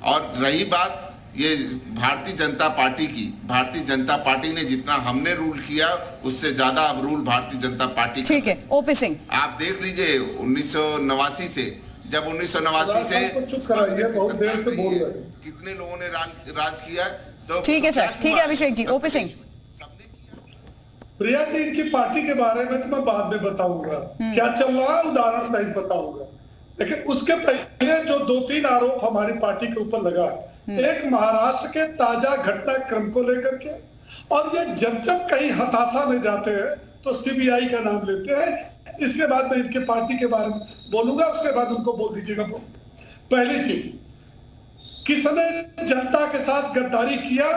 और रही बात ये भारतीय जनता पार्टी की, भारतीय जनता पार्टी ने जितना हमने रूल किया उससे ज्यादा अब रूल भारतीय जनता पार्टी। ठीक है, ओपी सिंह आप देख लीजिए 1989 से, जब 1989 से कितने लोगों ने राज किया। तो ठीक है सर, ठीक है अभिषेक जी। ओपी सिंह, प्रिया जी, इनकी पार्टी के बारे में तो मैं बाद में बताऊंगा क्या चल रहा है, उदाहरण सहित बताऊंगा, लेकिन उसके पहले जो 2-3 आरोप हमारी पार्टी के ऊपर लगा, एक महाराष्ट्र के ताजा घटनाक्रम को लेकर के, और ये जब जब कहीं हताशा में जाते हैं तो सीबीआई का नाम लेते हैं। इसके बाद मैं इनके पार्टी के बारे में बोलूंगा, उसके बाद उनको बोल दीजिएगा। पहली चीज, किसने जनता के साथ गद्दारी किया?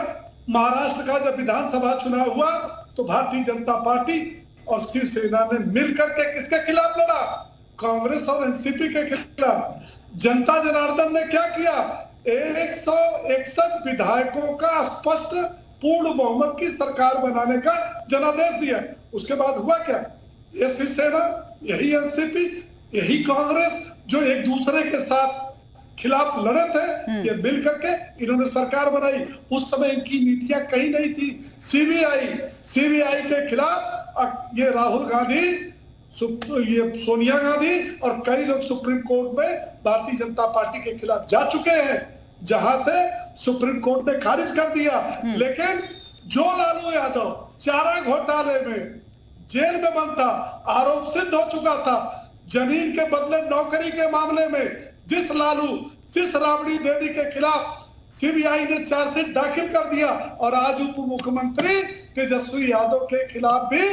महाराष्ट्र का जब विधानसभा चुनाव हुआ तो भारतीय जनता पार्टी और शिवसेना ने मिलकर के किसके खिलाफ लड़ा? कांग्रेस और एनसीपी के खिलाफ। जनता जनार्दन ने क्या किया? 161 विधायकों का स्पष्ट पूर्ण बहुमत की सरकार बनाने का जनादेश दिया। उसके बाद हुआ क्या? ये शिवसेना, यही एनसीपी, यही कांग्रेस जो एक दूसरे के साथ खिलाफ लड़े थे, ये मिल करके इन्होंने सरकार बनाई। उस समय इनकी नीतियां कहीं नहीं थी। सीबीआई के खिलाफ ये राहुल गांधी, ये सोनिया गांधी और कई लोग सुप्रीम कोर्ट में भारतीय जनता पार्टी के खिलाफ जा चुके हैं, जहां से सुप्रीम कोर्ट ने खारिज कर दिया। लेकिन जो लालू यादव चारा घोटाले में जेल में बंद था, आरोप सिद्ध हो चुका था, जमीन के बदले नौकरी के मामले में जिस राबड़ी देवी के खिलाफ सीबीआई ने चार्जशीट दाखिल कर दिया, और आज उप मुख्यमंत्री तेजस्वी यादव के खिलाफ भी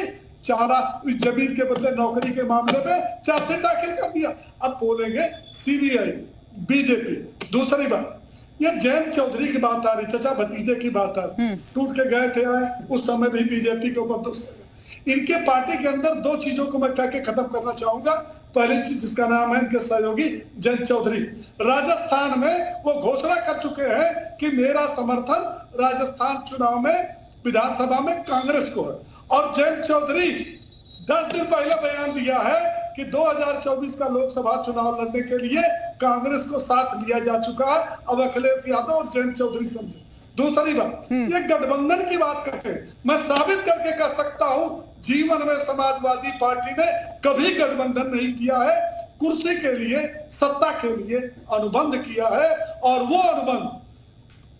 चारा जमीन के बदले नौकरी के मामले में चार्जशीट दाखिल कर दिया। अब बोलेंगे सीबीआई, बीजेपी। दूसरी बात, ये जयंत चौधरी की बात आ रही, चचा भतीजे की बात आ रही, टूट के गए थे उस समय भी बीजेपी के ऊपर दोष। इनके पार्टी के अंदर 2 चीजों को मैं कह के खत्म करना चाहूंगा। पहली चीज, जिसका नाम है इनके सहयोगी जयंत चौधरी, राजस्थान में वो घोषणा कर चुके हैं कि मेरा समर्थन राजस्थान चुनाव में विधानसभा में कांग्रेस को है। और जयंत चौधरी 10 दिन पहले बयान दिया है कि 2024 का लोकसभा चुनाव लड़ने के लिए कांग्रेस को साथ लिया जा चुका है। अब अखिलेश यादव और जयंत चौधरी समझे। दूसरी बात, ये गठबंधन की बात करते हैं, मैं साबित करके कह सकता हूं, जीवन में समाजवादी पार्टी ने कभी गठबंधन नहीं किया है। कुर्सी के लिए, सत्ता के लिए अनुबंध किया है, और वो अनुबंध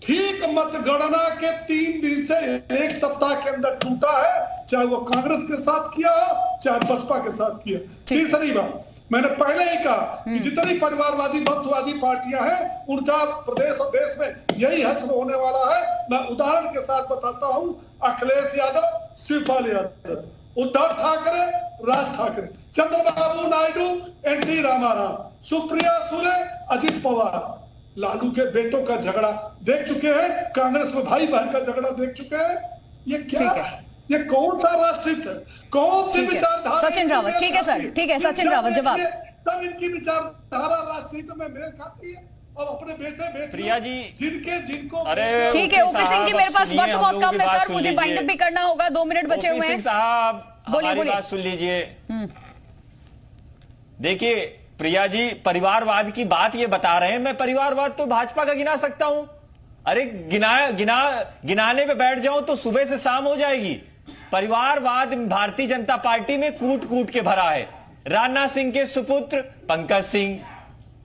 ठीक मतगणना के 3 दिन से 1 सप्ताह के अंदर टूटा है, चाहे वो कांग्रेस के साथ किया हो, चाहे बसपा के साथ किया। तीसरी बात, मैंने पहले ही कहा कि जितनी परिवारवादी वंशवादी पार्टियां हैं, उनका प्रदेश और देश में यही हश्र होने वाला है। मैं उदाहरण के साथ बताता हूं, अखिलेश यादव, शिवपाल यादव, उद्धव ठाकरे, राज ठाकरे, चंद्रबाबू नायडू, एनटी रामाराव, सुप्रिया सुले, अजित पवार, लालू के बेटों का झगड़ा देख चुके हैं, कांग्रेस में भाई बहन का झगड़ा देख चुके हैं। ये क्या है? ये कौन सा राष्ट्रहित है? कौन सी विचारधारा? सचिन रावत, ठीक है सर, ठीक है सचिन रावत जवाब। तब इनकी विचारधारा राष्ट्रहित में मेल खाती है, और अपने बेटे प्रिया जी जिनको अरे ठीक है ओपी सिंह जी, मेरे पास वक्त बहुत कम है सर, मुझे बाइंड अप भी करना होगा, 2 मिनट बचे हुए हैं। साहब बोलिए बात सुन लीजिए। देखिए प्रिया जी, परिवारवाद की बात ये बता रहे हैं, मैं परिवारवाद तो भाजपा का गिना सकता हूं। अरे गिनाने पे बैठ जाऊं तो सुबह से शाम हो जाएगी। परिवारवाद भारतीय जनता पार्टी में कूट कूट के भरा है। राजनाथ सिंह के सुपुत्र पंकज सिंह,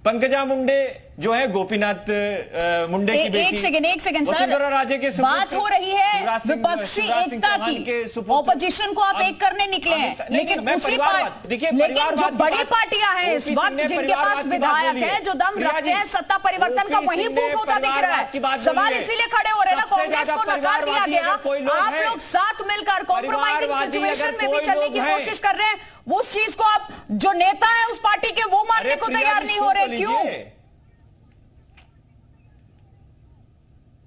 पंकजा मुंडे जो है गोपीनाथ मुंडे की बेटी, एक सेकंड सर, राजे के बात हो रही है विपक्षी एकता की, ऑपोजिशन को आप एक करने निकले हैं, लेकिन उसी लेकिन जो बड़ी पार्टियां हैं इस वक्त, जिनके पास विधायक है, जो दम रखते हैं सत्ता परिवर्तन का, वही फूट होता दिख रहा है। सवाल इसीलिए खड़े हो रहे हैं ना, कांग्रेस को नकार दिया गया, आप लोग साथ मिलकर कॉम्प्रोमाइजिंग सिचुएशन में भी चलने की कोशिश कर रहे हैं, उस चीज को आप जो नेता है उस पार्टी के, वो मानने को तैयार नहीं हो रहे, क्यों?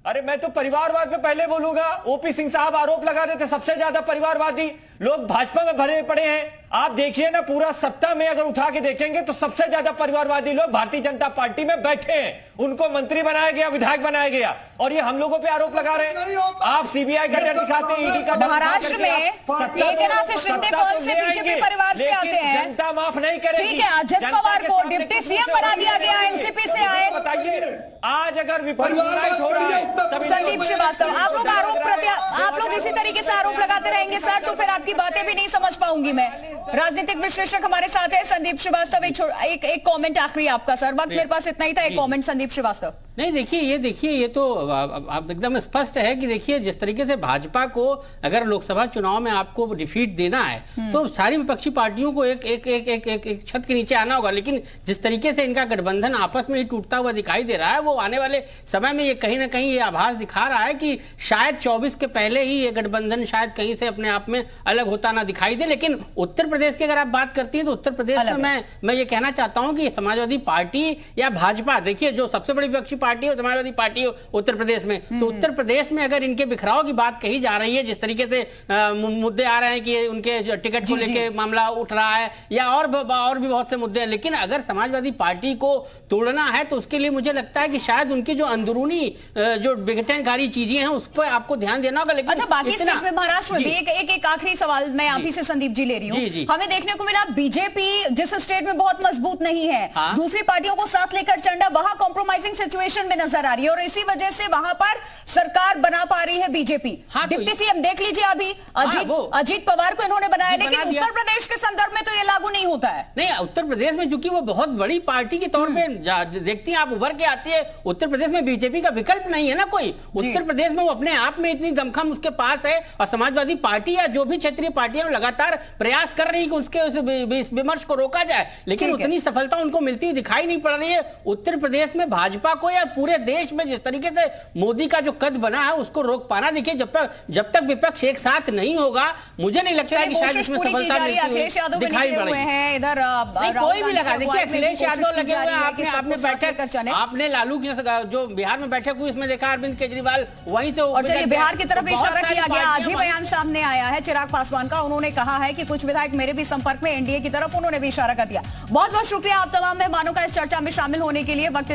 अरे मैं तो परिवारवाद पे पहले बोलूंगा। ओपी सिंह साहब आरोप लगा देते सबसे ज्यादा परिवारवादी लोग भाजपा में भरे पड़े हैं। आप देखिए ना, पूरा सत्ता में अगर उठा के देखेंगे तो सबसे ज्यादा परिवारवादी लोग भारतीय जनता पार्टी में बैठे हैं। उनको मंत्री बनाया गया, विधायक बनाया गया, और ये हम लोगों पे आरोप लगा रहे हैं। आप सीबीआई का डर दिखाते हैं, ईडी का डर। महाराष्ट्र में एकनाथ शिंदे कौन से बीजेपी परिवार से आते हैं? जनता माफ नहीं करेगी। ठीक है, अजित पवार को डिप्टी सीएम बना दिया गया, एनसीपी से आए। बताइए, आज अगर विपक्ष यूनाइट हो रहा है, संदीप श्रीवास्तव, आप लोग इसी तरीके से आरोप लगाते रहेंगे सर, तो फिर आपकी बातें भी नहीं समझ पाऊंगी मैं। राजनीतिक विश्लेषक हमारे साथ है संदीप श्रीवास्तव। एक कमेंट आखिरी आपका सर, वक्त मेरे पास इतना ही था। एक कमेंट संदीप श्रीवास्तव। नहीं, देखिए ये तो आप एकदम स्पष्ट है कि देखिए, जिस तरीके से भाजपा को अगर लोकसभा चुनाव में आपको डिफीट देना है तो सारी विपक्षी पार्टियों को एक छत के नीचे आना होगा। लेकिन जिस तरीके से इनका गठबंधन आपस में ही टूटता हुआ दिखाई दे रहा है, वो आने वाले समय में ये कहीं ना कहीं ये आभास दिखा रहा है कि शायद 24 के पहले ही ये गठबंधन शायद कहीं से अपने आप में अलग होता ना दिखाई दे। लेकिन उत्तर प्रदेश की अगर आप बात करती है तो उत्तर प्रदेश में मैं ये कहना चाहता हूं कि समाजवादी पार्टी या भाजपा, देखिए जो सबसे बड़ी विपक्षी पार्टी हो समाजवादी पार्टी हो उत्तर प्रदेश में, तो उत्तर प्रदेश में अगर इनके बिखराव की बात कही जा रही है, जिस तरीके से मुद्दे आ रहे हैं कि उनके टिकट को लेकर मामला उठ रहा है या और भी बहुत से मुद्दे हैं, लेकिन अगर समाजवादी पार्टी को तोड़ना है तो उसके लिए मुझे लगता है कि शायद उनकी जो अंदरूनी जो विघटनकारी चीजें हैं उस पर आपको ध्यान देना होगा। लेकिन अच्छा, बाकी स्टेट में, महाराष्ट्र में भी एक आखिरी सवाल मैं आप ही से संदीप जी ले रही हूँ। हमें देखने को मिला बीजेपी जिस स्टेट में बहुत मजबूत नहीं है, दूसरी पार्टियों को साथ लेकर चंडा, वहां कॉम्प्रोमाइजिंग सिचुएशन में नजर आ रही है और इसी वजह से वहां पर सरकार बना पा रही है बीजेपी। डिप्टी सीएम देख लीजिए, अभी अजीत पवार को इन्होंने बनाया, लेकिन उत्तर प्रदेश के संदर्भ में तो ये लागू नहीं होता है। नहीं, उत्तर प्रदेश में चूंकि वो बहुत बड़ी पार्टी के तौर पे देखती हैं आप, उभर के आती है, उत्तर प्रदेश में बीजेपी का विकल्प नहीं है ना कोई। उत्तर प्रदेश में वो अपने आप में इतनी दमखम उसके पास है और समाजवादी पार्टी या जो भी क्षेत्रीय पार्टियां लगातार प्रयास कर रही है कि उसके उस विमर्श को रोका जाए, लेकिन उतनी सफलता उनको मिलती हुई दिखाई नहीं पड़ रही है। उत्तर प्रदेश में भाजपा को या पूरे देश में जिस तरीके से मोदी का जो कद बना है उसको रोक पाना, देखिए जब तक विपक्ष एक साथ नहीं होगा, मुझे नहीं लगता है कि शायद इसमें सफलता अखिलेश यादव दिखाई पड़ रही है। इधर कोई भी लगा, देखिए अखिलेश यादव लगे हुए हैं, आपने बैठक, आपने लालू की जो बिहार में बैठक हुई उसमें देखा अरविंद केजरीवाल वहीं से, और चलिए बिहार की तरफ इशारा किया गया, आज ही बयान सामने आया है चिराग पासवान का, उन्होंने कहा है कि कुछ विधायक मेरे भी संपर्क में, एनडीए की तरफ उन्होंने भी इशारा कर दिया। बहुत बहुत शुक्रिया आप तमाम मेहमानों का इस चर्चा में शामिल होने के लिए। वक्त